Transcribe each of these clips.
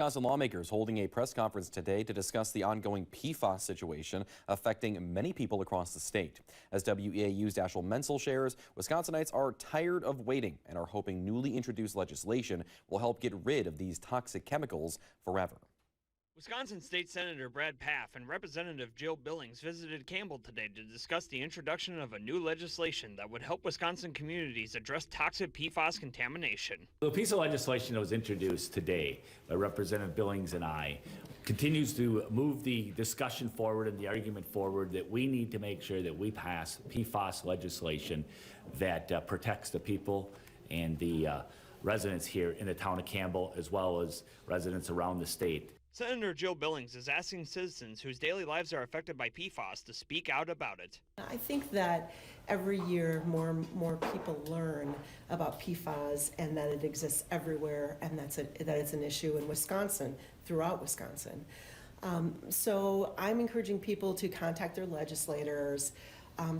Wisconsin lawmakers holding a press conference today to discuss the ongoing PFAS situation affecting many people across the state. As WEAU's Dashiell Menzel shares, Wisconsinites are tired of waiting and are hoping newly introduced legislation will help get rid of these toxic chemicals forever. Wisconsin State Senator Brad Pfaff and Representative Jill Billings visited Campbell today to discuss the introduction of a new legislation that would help Wisconsin communities address toxic PFAS contamination. The piece of legislation that was introduced today by Representative Billings and I continues to move the discussion forward and the argument forward that we need to make sure that we pass PFAS legislation that protects the people and the residents here in the town of Campbell, as well as residents around the state. Senator Jill Billings is asking citizens whose daily lives are affected by PFAS to speak out about it. I think that every year more people learn about PFAS and that it exists everywhere, and that it's an issue in Wisconsin, throughout Wisconsin. So I'm encouraging people to contact their legislators,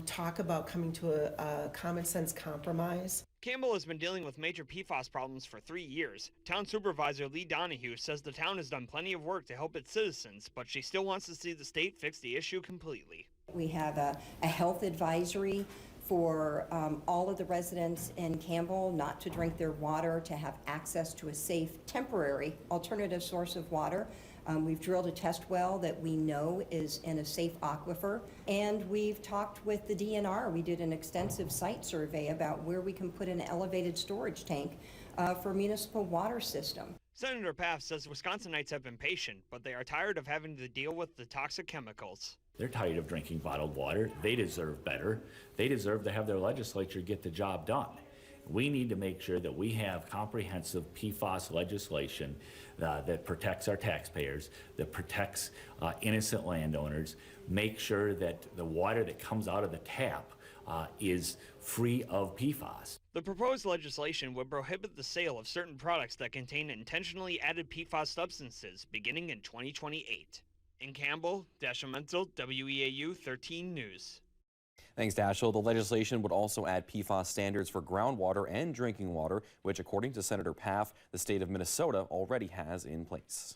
talk about coming to a common sense compromise. Campbell has been dealing with major PFAS problems for 3 years. Town Supervisor Lee Donahue says the town has done plenty of work to help its citizens, but she still wants to see the state fix the issue completely. We have a health advisory for all of the residents in Campbell not to drink their water, to have access to a safe, temporary alternative source of water. We've drilled a test well that we know is in a safe aquifer, and we've talked with the DNR. We did an extensive site survey about where we can put an elevated storage tank for a municipal water system. Senator Pfaff says Wisconsinites have been patient, but they are tired of having to deal with the toxic chemicals. They're tired of drinking bottled water. They deserve better. They deserve to have their legislature get the job done. We need to make sure that we have comprehensive PFAS legislation that protects our taxpayers, that protects innocent landowners, make sure that the water that comes out of the tap is free of PFAS. The proposed legislation would prohibit the sale of certain products that contain intentionally added PFAS substances beginning in 2028. In Campbell, Dashiell Menzel, WEAU 13 News. Thanks, Dashiell. The legislation would also add PFAS standards for groundwater and drinking water, which, according to Senator Pfaff, the state of Minnesota already has in place.